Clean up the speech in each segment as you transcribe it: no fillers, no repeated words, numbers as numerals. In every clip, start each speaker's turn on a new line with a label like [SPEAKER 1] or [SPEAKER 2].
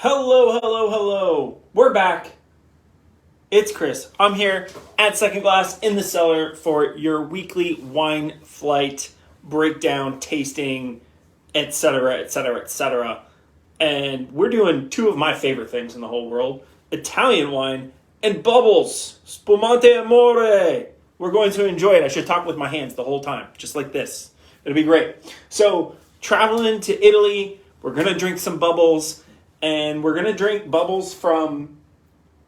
[SPEAKER 1] Hello, hello, hello. We're back. It's Chris. I'm here at Second Glass in the Cellar for your weekly wine flight breakdown, tasting, etc., etc., etc. And we're doing two of my favorite things in the whole world, Italian wine and bubbles. Spumante Amore. We're going to enjoy it. I should talk with my hands the whole time, just like this. It'll be great. So, traveling to Italy, we're going to drink some bubbles. And we're going to drink bubbles from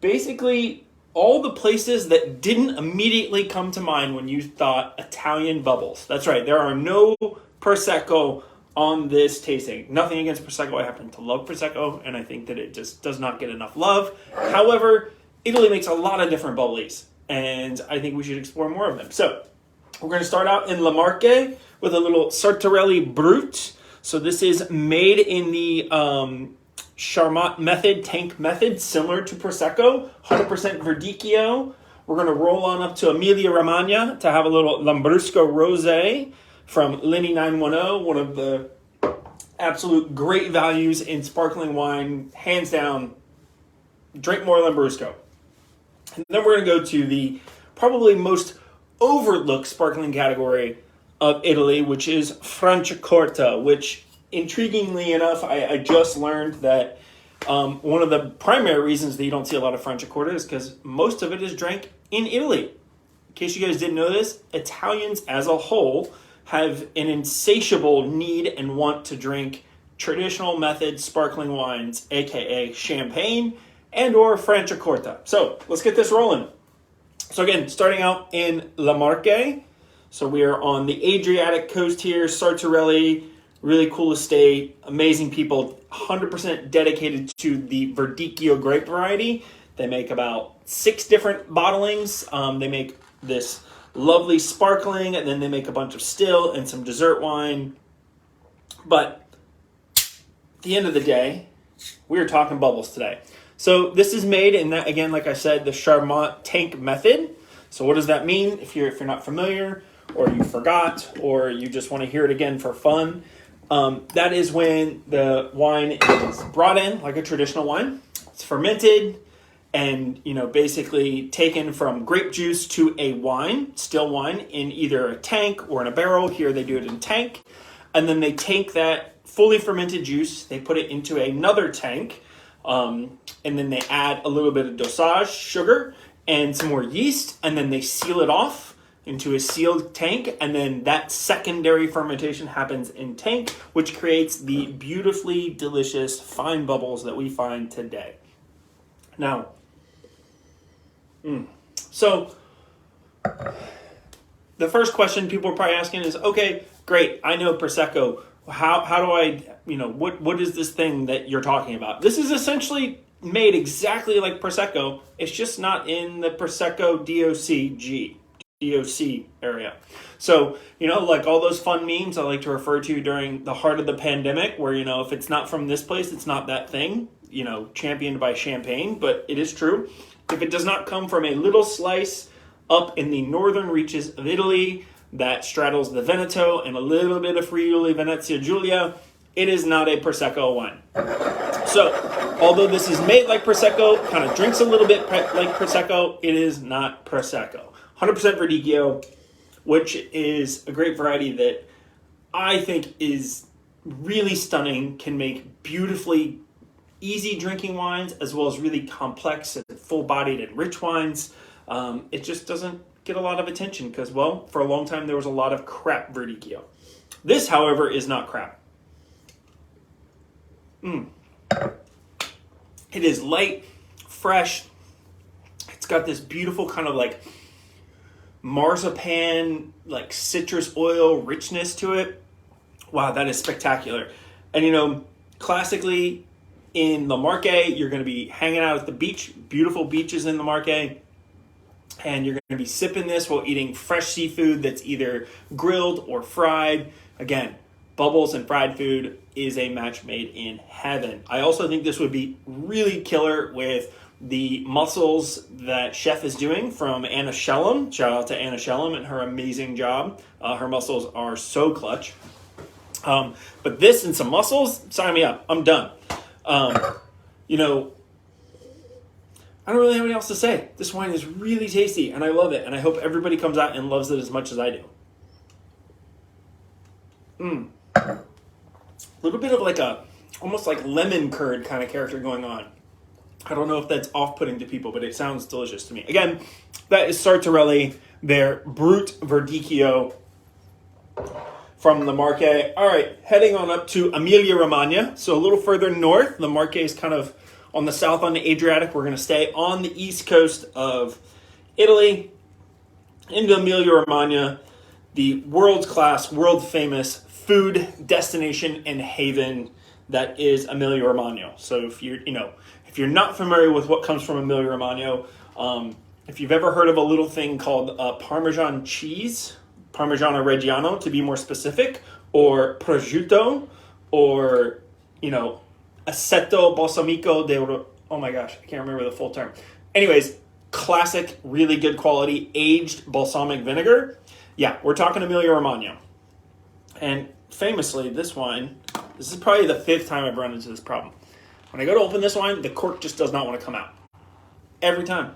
[SPEAKER 1] basically all the places that didn't immediately come to mind when you thought Italian bubbles. That's right. There are no Prosecco on this tasting. Nothing against Prosecco. I happen to love Prosecco, and I think that it just does not get enough love. However, Italy makes a lot of different bubblies, and I think we should explore more of them. So we're going to start out in Marche with a little Sartarelli Brut. So this is made in the Charmat method, tank method, similar to Prosecco, 100% Verdicchio. We're going to roll on up to Emilia-Romagna to have a little Lambrusco Rosé from Lini 910, one of the absolute great values in sparkling wine, hands down. Drink more Lambrusco. And then we're going to go to the probably most overlooked sparkling category of Italy, which is Franciacorta, which intriguingly enough, I just learned that one of the primary reasons that you don't see a lot of Franciacorta is because most of it is drank in Italy. In case you guys didn't know this, Italians as a whole have an insatiable need and want to drink traditional method sparkling wines, aka champagne and or Franciacorta. So let's get this rolling. So again, starting out in Marche. So we are on the Adriatic coast here, Sartarelli. Really cool estate, amazing people, 100% dedicated to the Verdicchio grape variety. They make about 6 different bottlings. They make this lovely sparkling, and then they make a bunch of still and some dessert wine. But at the end of the day, we are talking bubbles today. So this is made in that, again, like I said, the Charmat tank method. So what does that mean? If you're not familiar, or you forgot, or you just want to hear it again for fun, that is when the wine is brought in like a traditional wine. It's fermented and, basically taken from grape juice to a wine, still wine, in either a tank or in a barrel. Here they do it in tank. And then they take that fully fermented juice, they put it into another tank, and then they add a little bit of dosage, sugar, and some more yeast, and then they seal it off into a sealed tank, and then that secondary fermentation happens in tank, which creates the beautifully delicious fine bubbles that we find today. Now, so the first question people are probably asking is, okay, great, I know Prosecco. How do I, what is this thing that you're talking about? This is essentially made exactly like Prosecco. It's just not in the Prosecco DOC area. So, like all those fun memes I like to refer to during the heart of the pandemic where, if it's not from this place, it's not that thing, championed by champagne, but it is true. If it does not come from a little slice up in the northern reaches of Italy that straddles the Veneto and a little bit of Friuli Venezia Giulia, it is not a Prosecco wine. So, although this is made like Prosecco, kind of drinks a little bit like Prosecco, it is not Prosecco. 100% Verdicchio, which is a grape variety that I think is really stunning, can make beautifully easy drinking wines as well as really complex and full-bodied and rich wines. It just doesn't get a lot of attention because, well, for a long time there was a lot of crap Verdicchio. This, however, is not crap. It is light, fresh. It's got this beautiful kind of like marzipan, like citrus oil richness to it. Wow, that is spectacular. And classically in Marche, you're going to be hanging out at the beach, beautiful beaches in Marche, and you're going to be sipping this while eating fresh seafood that's either grilled or fried. Again, bubbles and fried food is a match made in heaven. I also think this would be really killer with the mussels that chef is doing from Anna Shellum. Shout out to Anna Shellum and her amazing job. Her mussels are so clutch. But this and some mussels, sign me up. I'm done. you know, I don't really have anything else to say. This wine is really tasty, and I love it, and I hope everybody comes out and loves it as much as I do. A little bit of like almost like lemon curd kind of character going on. I don't know if that's off-putting to people, but it sounds delicious to me. Again, that is Sartarelli, their Brut Verdicchio from the Marche. All right, heading on up to Emilia-Romagna. So a little further north. The Marche is kind of on the south on the Adriatic. We're going to stay on the east coast of Italy into Emilia-Romagna, the world-class, world-famous food destination and haven that is Emilia-Romagna. So if you're not familiar with what comes from Emilia-Romagna, if you've ever heard of a little thing called Parmesan cheese, Parmigiano Reggiano to be more specific, or prosciutto, or aceto balsamico de oh my gosh, I can't remember the full term. Anyways, classic, really good quality aged balsamic vinegar. Yeah, we're talking Emilia-Romagna. And famously, this is probably the 5th time I've run into this problem. When I go to open this wine, the cork just does not want to come out. Every time.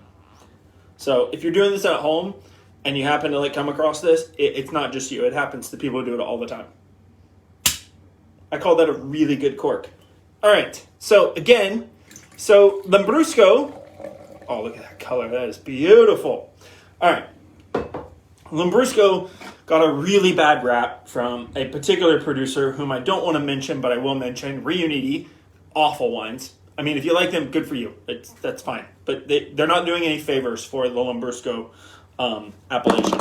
[SPEAKER 1] So if you're doing this at home and you happen to come across this, it's not just you. It happens to people who do it all the time. I call that a really good cork. All right. So again, Lambrusco. Oh, look at that color. That is beautiful. All right. Lambrusco got a really bad rap from a particular producer whom I don't want to mention, but I will mention, Riuniti. Awful wines. I mean, if you like them, good for you. That's fine. But they're not doing any favors for the Lambrusco appellation.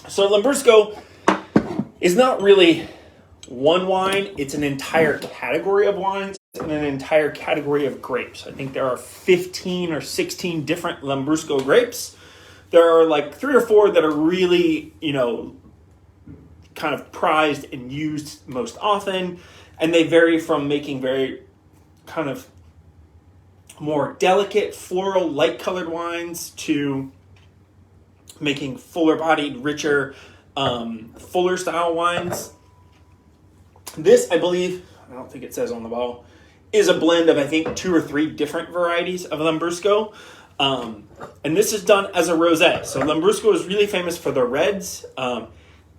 [SPEAKER 1] So Lambrusco is not really one wine. It's an entire category of wines and an entire category of grapes. I think there are 15 or 16 different Lambrusco grapes. There are 3 or 4 that are really, kind of prized and used most often. And they vary from making very kind of more delicate, floral, light-colored wines to making fuller-bodied, richer, fuller-style wines. This, I believe, I don't think it says on the bottle, is a blend of, I think, 2 or 3 different varieties of Lambrusco. And this is done as a rosé. So Lambrusco is really famous for the reds.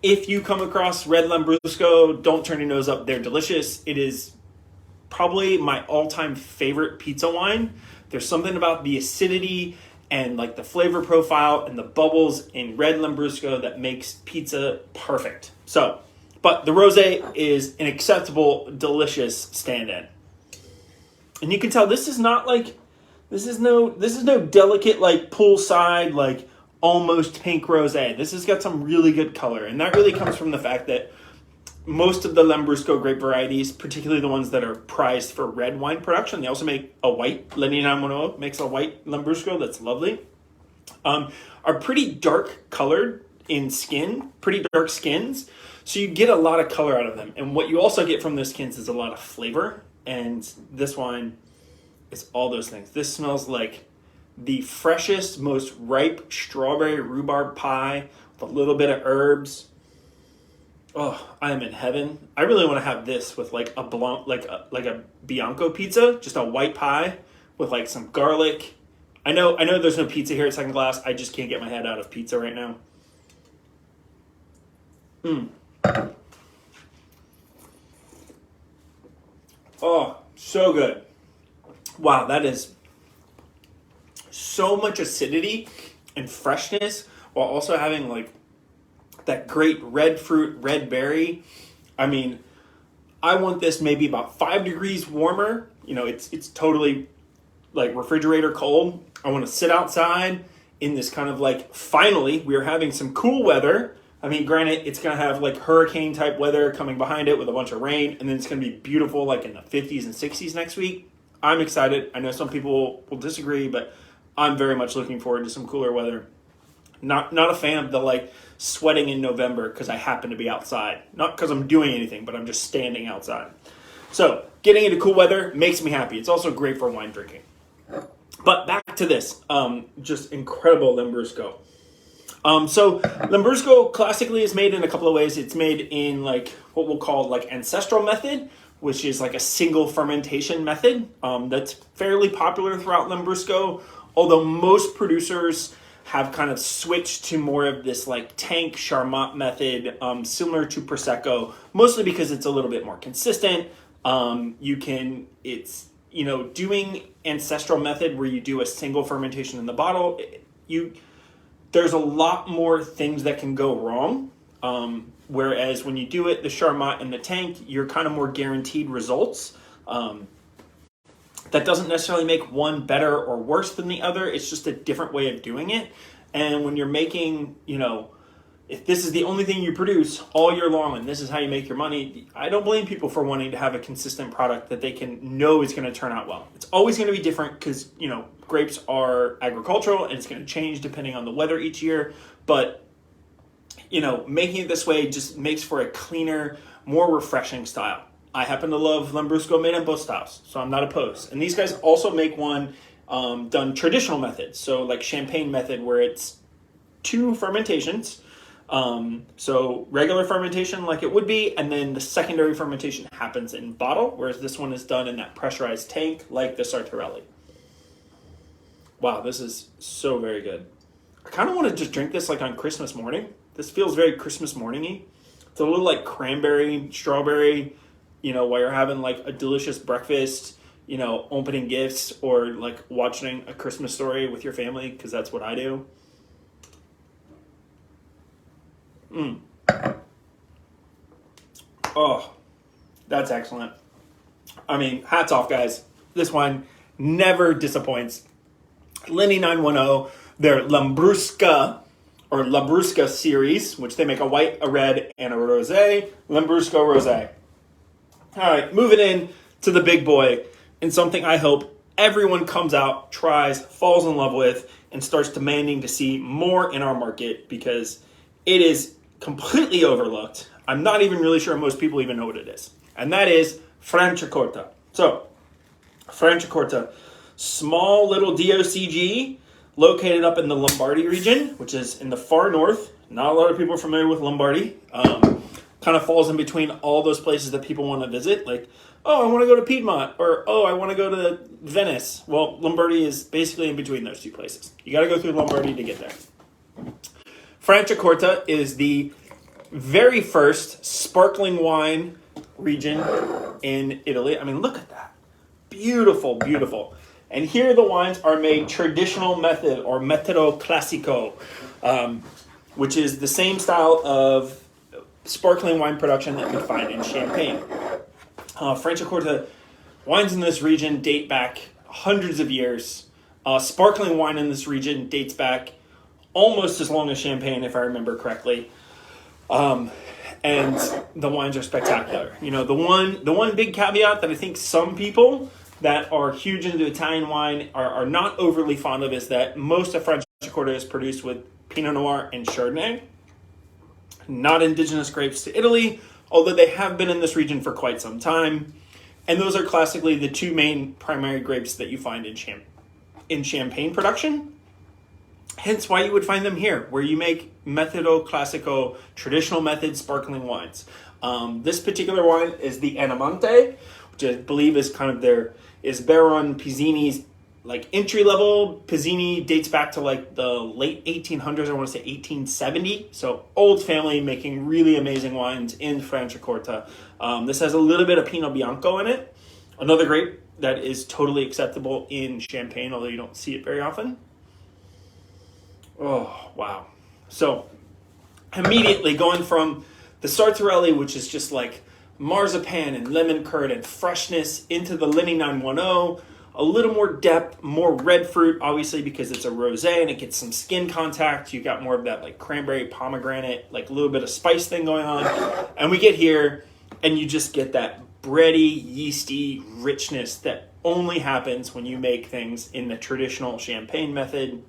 [SPEAKER 1] If you come across red Lambrusco, don't turn your nose up. They're delicious. It is probably my all-time favorite pizza wine. There's something about the acidity and the flavor profile and the bubbles in red Lambrusco that makes pizza perfect. So, but the rosé is an acceptable, delicious stand-in. And you can tell this is not this is no delicate poolside almost pink rosé. This has got some really good color, and that really comes from the fact that most of the Lambrusco grape varieties, particularly the ones that are prized for red wine production, they also make a white. Lini makes a white Lambrusco that's lovely. Are pretty dark colored in skin, pretty dark skins, so you get a lot of color out of them. And what you also get from those skins is a lot of flavor, and this wine is all those things. This smells like the freshest, most ripe strawberry rhubarb pie with a little bit of herbs. Oh, I am in heaven. I really want to have this with a Bianco pizza, just a white pie with some garlic. I know there's no pizza here at Second Glass. I just can't get my head out of pizza right now. Oh, so good. Wow, that is so much acidity and freshness while also having that great red fruit, red berry. I mean, I want this maybe about 5 degrees warmer. It's totally refrigerator cold. I want to sit outside in this kind of finally we are having some cool weather. I mean, granted, it's going to have hurricane type weather coming behind it with a bunch of rain, and then it's going to be beautiful in the 50s and 60s next week. I'm excited. I know some people will disagree, but I'm very much looking forward to some cooler weather. Not a fan of the sweating in November because I happen to be outside. Not because I'm doing anything, but I'm just standing outside. So getting into cool weather makes me happy. It's also great for wine drinking. But back to this, just incredible Lambrusco. So Lambrusco classically is made in a couple of ways. It's made in what we'll call ancestral method, which is like a single fermentation method that's fairly popular throughout Lambrusco, although most producers have kind of switched to more of this like tank Charmat method, similar to Prosecco, mostly because it's a little bit more consistent. Doing ancestral method where you do a single fermentation in the bottle, there's a lot more things that can go wrong. Whereas when you do it, the Charmat and the tank, you're kind of more guaranteed results. That doesn't necessarily make one better or worse than the other. It's just a different way of doing it. And when you're making, if this is the only thing you produce all year long and this is how you make your money, I don't blame people for wanting to have a consistent product that they can know is going to turn out well. It's always going to be different because, grapes are agricultural and it's going to change depending on the weather each year. But, making it this way just makes for a cleaner, more refreshing style. I happen to love Lambrusco made in both styles, so I'm not opposed. And these guys also make one done traditional method, so like champagne method where it's 2 fermentations. So regular fermentation like it would be, and then the secondary fermentation happens in bottle, whereas this one is done in that pressurized tank like the Sartarelli. Wow, this is so very good. I kind of want to just drink this like on Christmas morning. This feels very Christmas morning-y. It's a little like cranberry, strawberry, while you're having like a delicious breakfast, opening gifts or like watching a Christmas story with your family, because that's what I do. Oh, that's excellent. I mean, hats off, guys. This wine never disappoints. Lini 910, their Lambrusca or Labrusca series, which they make a white, a red, and a rosé. Lambrusco Rosé. All right, moving in to the big boy, and something I hope everyone comes out, tries, falls in love with, and starts demanding to see more in our market, because it is completely overlooked. I'm not even really sure most people even know what it is. And that is Franciacorta. So, Franciacorta, small little DOCG located up in the Lombardy region, which is in the far north. Not a lot of people are familiar with Lombardy. Kind of falls in between all those places that people want to visit. Like, oh, I want to go to Piedmont, or oh, I want to go to Venice. Well, Lombardy is basically in between those two places. You got to go through Lombardy to get there. Franciacorta is the very first sparkling wine region in Italy. I mean, look at that. Beautiful, beautiful. And here the wines are made traditional method, or metodo classico, which is the same style of sparkling wine production that you find in Champagne. Franciacorta wines in this region date back hundreds of years. Sparkling wine in this region dates back almost as long as Champagne, if I remember correctly. And the wines are spectacular. The one big caveat that I think some people that are huge into Italian wine are not overly fond of is that most of Franciacorta is produced with Pinot Noir and Chardonnay. Not indigenous grapes to Italy, although they have been in this region for quite some time. And those are classically the two main primary grapes that you find in Champagne production. Hence why you would find them here, where you make metodo classico, traditional method sparkling wines. This particular wine is the Animate, which I believe is kind of is Baron Pizzini's like entry level. Pizzini dates back to like the late 1800s, I want to say 1870. So old family making really amazing wines in Franciacorta. This has a little bit of Pinot Bianco in it. Another grape that is totally acceptable in Champagne, although you don't see it very often. Oh, wow. So immediately going from the Sartarelli, which is just like marzipan and lemon curd and freshness, into the Lini 910, a little more depth, more red fruit, obviously because it's a rosé and it gets some skin contact. You got more of that like cranberry, pomegranate, like a little bit of spice thing going on. And we get here and you just get that bready, yeasty richness that only happens when you make things in the traditional Champagne method.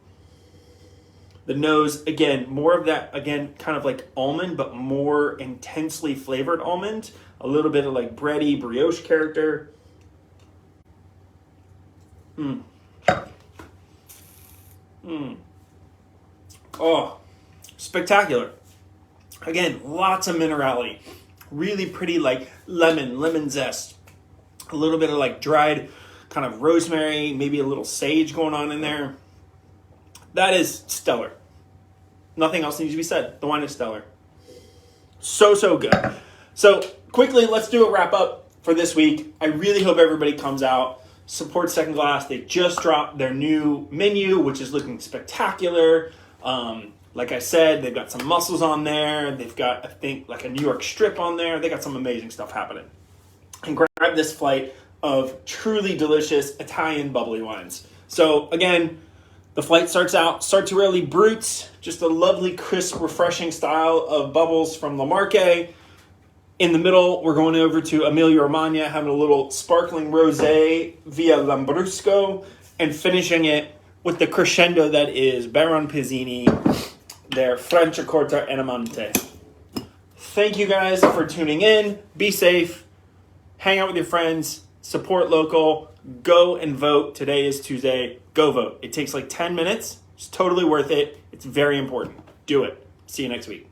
[SPEAKER 1] The nose, again, more of that, again, kind of like almond, but more intensely flavored almond. A little bit of like bready, brioche character. Oh, spectacular. Again, lots of minerality. Really pretty like lemon zest. A little bit of like dried kind of rosemary, maybe a little sage going on in there. That is stellar. Nothing else needs to be said. The wine is stellar. So good. So quickly, let's do a wrap up for this week. I really hope everybody comes out, support Second Glass. They just dropped their new menu, which is looking spectacular. Like I said, they've got some mussels on there. They've got, I think, like a New York strip on there. They got some amazing stuff happening. And grab this flight of truly delicious Italian bubbly wines. So again, the flight starts out Sartarelli Brut, just a lovely, crisp, refreshing style of bubbles from Marche. In the middle, we're going over to Emilia-Romagna, having a little sparkling rosé via Lambrusco, and finishing it with the crescendo that is Barone Pizzini, their Franciacorta and Animate. Thank you guys for tuning in. Be safe. Hang out with your friends. Support local. Go and vote. Today is Tuesday. Go vote. It takes like 10 minutes. It's totally worth it. It's very important. Do it. See you next week.